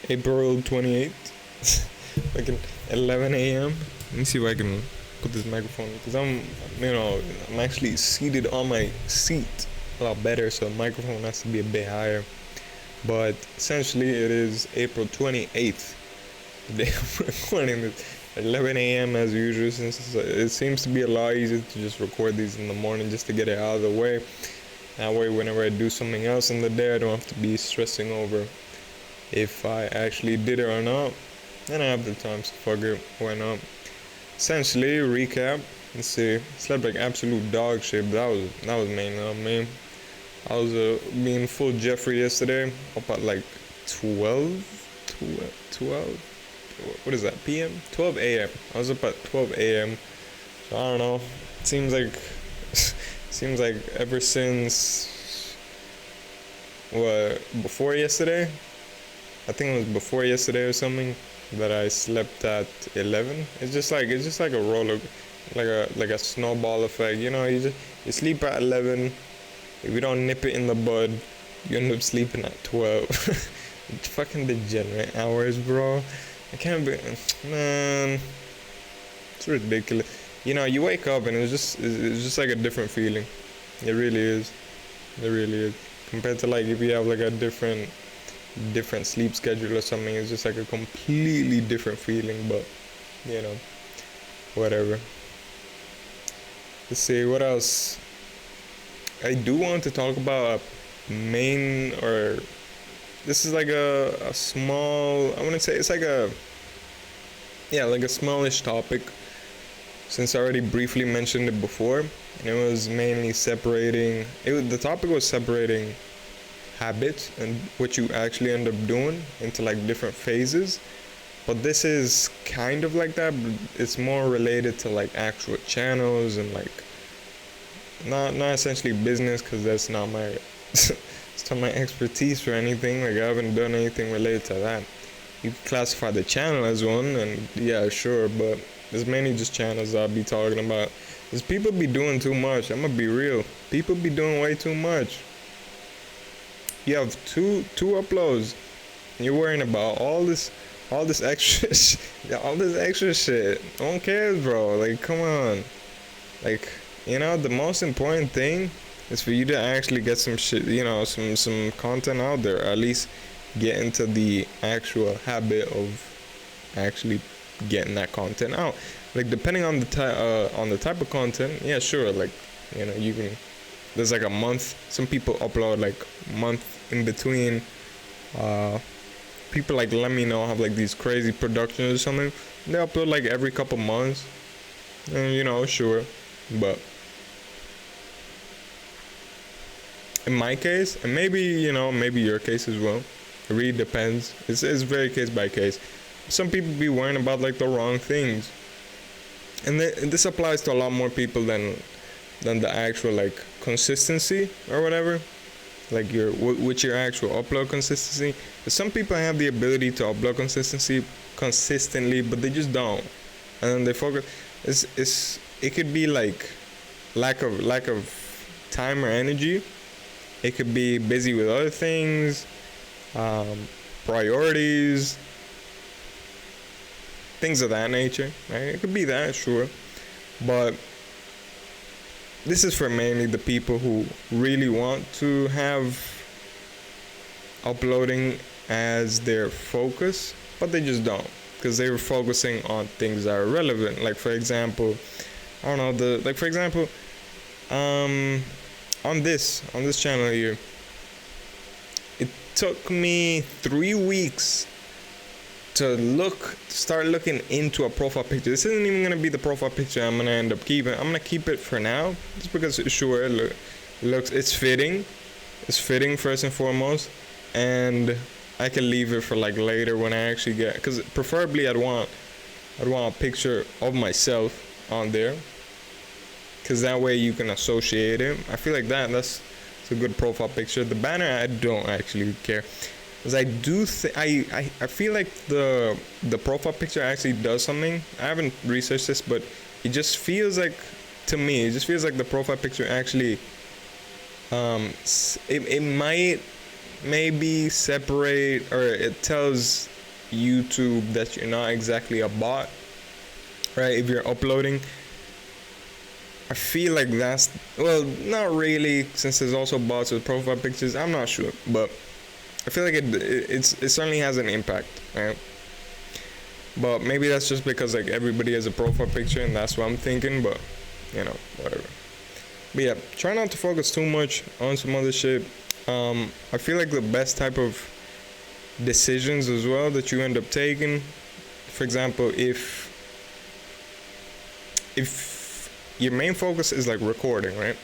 April 28th, like at 11 a.m. Let me see if I can put this microphone, because I'm actually seated on my seat a lot better, so the microphone has to be a bit higher. But essentially, it is April 28th, the day I'm recording this at 11 a.m. as usual, since it seems to be a lot easier to just record these in the morning just to get it out of the way. That way, whenever I do something else in the day, I don't have to be stressing over if I actually did it or not. Then I have the time, so fuck it, why not? Essentially, recap. Let's see. Slept like absolute dog shit, but that was mainly on me. I was being full Jeffrey yesterday, up at like 12. What is that? PM? 12 a.m. I was up at 12 a.m. So I don't know. It seems like ever since before yesterday. I think it was before yesterday or something that I slept at 11. It's just like a roller, like a snowball effect. You sleep at 11. If you don't nip it in the bud, you end up sleeping at 12. It's fucking degenerate hours, bro. I can't be, man. It's ridiculous. You wake up and it's just like a different feeling. It really is. It really is. Compared to like if you have like a different sleep schedule or something, it's just like a completely different feeling. But whatever. Let's see what else. I do want to talk about this is like a small, I want to say it's like a smallish topic, since I already briefly mentioned it before, and it was mainly the topic was separating habits and what you actually end up doing into like different phases. But this is kind of like that, but it's more related to like actual channels and like not essentially business, because that's not my it's not my expertise or anything. Like I haven't done anything related to that. You can classify the channel as one, and yeah, sure, but it's mainly just channels I'll be talking about. Because people be doing too much. I'm gonna be real. People be doing way too much. You have two uploads, and you're worrying about all this extra all this extra shit. No one cares, bro. Like, come on. Like, the most important thing is for you to actually get some shit, some content out there. Or at least get into the actual habit of actually getting that content out. Like, depending on the type of content, yeah, sure. Like, you can. There's like a month. Some people upload like a month in between. People like Let Me Know have like these crazy productions or something. They upload like every couple months. And sure, but in my case, and maybe your case as well, it really depends. It's very case by case. Some people be worrying about like the wrong things, and this applies to a lot more people than the actual like consistency or whatever, like with your actual upload consistency. But some people have the ability to upload consistently, but they just don't, and then they focus. It could be like lack of time or energy. It could be busy with other things, priorities, things of that nature. Right? It could be that, sure, but this is for mainly the people who really want to have uploading as their focus, but they just don't, because they were focusing on things that are relevant. Like, for example, I don't know, for example, on this channel here, it took me 3 weeks to start looking into a profile picture. This isn't even gonna be the profile picture I'm gonna end up keeping. I'm gonna keep it for now, just because sure, it's fitting. It's fitting first and foremost, and I can leave it for like later when I actually get. Because preferably I'd want a picture of myself on there, because that way you can associate it. I feel like that's a good profile picture. The banner, I don't actually care. Because I do I feel like the profile picture actually does something. I haven't researched this, but it just feels like, to me, it just feels like the profile picture actually it might maybe separate, or it tells YouTube that you're not exactly a bot, right? If you're uploading, I feel like that's, well, not really, since there's also bots with profile pictures. I'm not sure, but I feel like it certainly has an impact, right? But maybe that's just because like everybody has a profile picture and that's what I'm thinking, but you know, whatever. But yeah, try not to focus too much on some other shit. I feel like the best type of decisions as well that you end up taking, for example, if your main focus is like recording, right?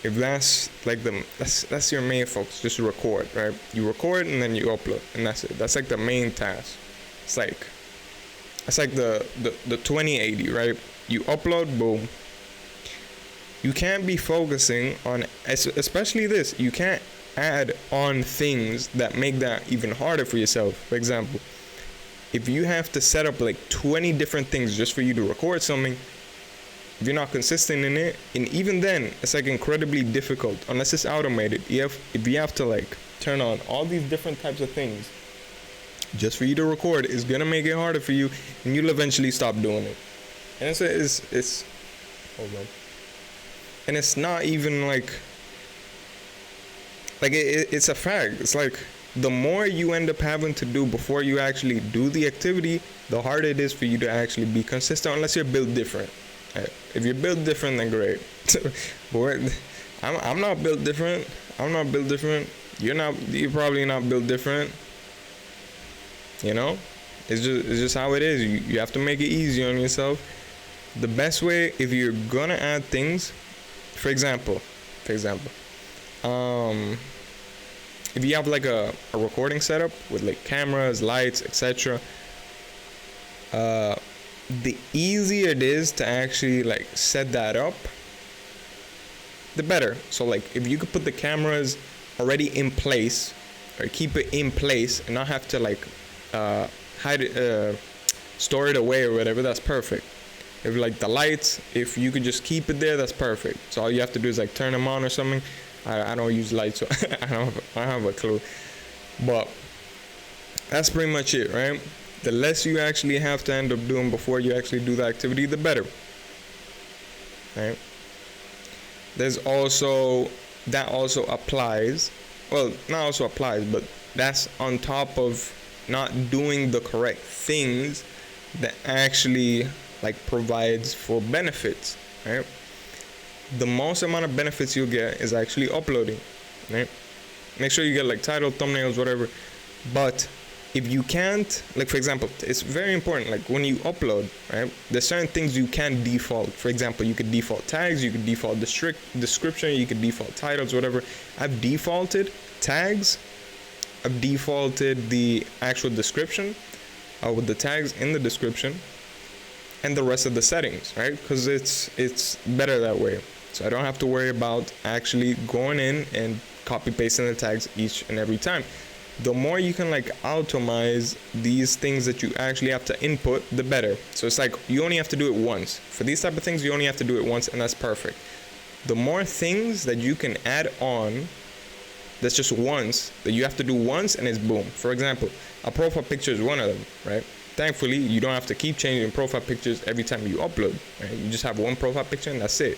If that's like that's your main focus, just record, right? You record and then you upload, and that's it. That's like the main task. It's like the 2080, right? You upload, boom. You can't be focusing on, especially this, you can't add on things that make that even harder for yourself. For example, if you have to set up like 20 different things just for you to record something, if you're not consistent in it, and even then, it's like incredibly difficult unless it's automated. If you have to like turn on all these different types of things just for you to record, it's gonna make it harder for you, and you'll eventually stop doing it. And it's hold on. And it's not even like it's a fact. It's like the more you end up having to do before you actually do the activity, the harder it is for you to actually be consistent, unless you're built different. If you're built different, then great. But I'm not built different. I'm not built different. You're probably not built different. You know, it's just how it is. You have to make it easy on yourself. The best way, if you're gonna add things, for example, if you have like a recording setup with like cameras, lights, etc., the easier it is to actually like set that up, the better. So like if you could put the cameras already in place, or keep it in place and not have to like hide it, store it away or whatever, that's perfect. If like the lights, if you could just keep it there, that's perfect. So all you have to do is like turn them on or something. I don't use lights, so I don't have a clue. But that's pretty much it, right? The less you actually have to end up doing before you actually do the activity, the better. Right? There's also, that also applies, well, not also applies, but that's on top of not doing the correct things that actually like provides for benefits, right? The most amount of benefits you'll get is actually uploading, right? Make sure you get like title, thumbnails, whatever. But if you can't, like for example, it's very important, like when you upload, right, there's certain things you can default. For example, you could default tags, you could default description, you could default titles, whatever. I've defaulted tags, I've defaulted the actual description with the tags in the description, and the rest of the settings, right? Because it's better that way. So I don't have to worry about actually going in and copy pasting the tags each and every time. The more you can like automate these things that you actually have to input, the better. So it's like you only have to do it once. For these type of things, you only have to do it once, and that's perfect. The more things that you can add on, that's just once, that you have to do once, and it's boom. For example, a profile picture is one of them, right? Thankfully, you don't have to keep changing profile pictures every time you upload, right? You just have one profile picture and that's it.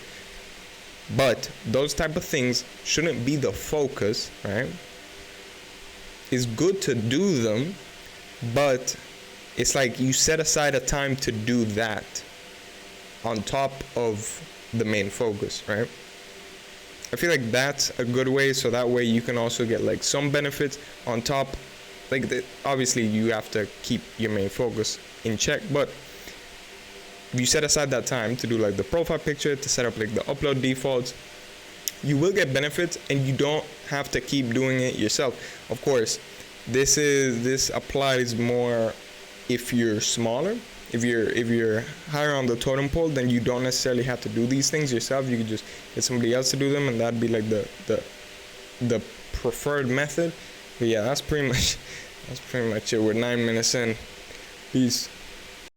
But those type of things shouldn't be the focus, right? It's good to do them, but it's like you set aside a time to do that on top of the main focus, right? I feel like that's a good way, so that way you can also get like some benefits on top. Like obviously you have to keep your main focus in check, but if you set aside that time to do like the profile picture, to set up like the upload defaults, you will get benefits, and you don't have to keep doing it yourself. Of course, this applies more if you're smaller. If you're higher on the totem pole, then you don't necessarily have to do these things yourself. You could just get somebody else to do them, and that'd be like the preferred method. But yeah, that's pretty much it. We're 9 minutes in. Peace.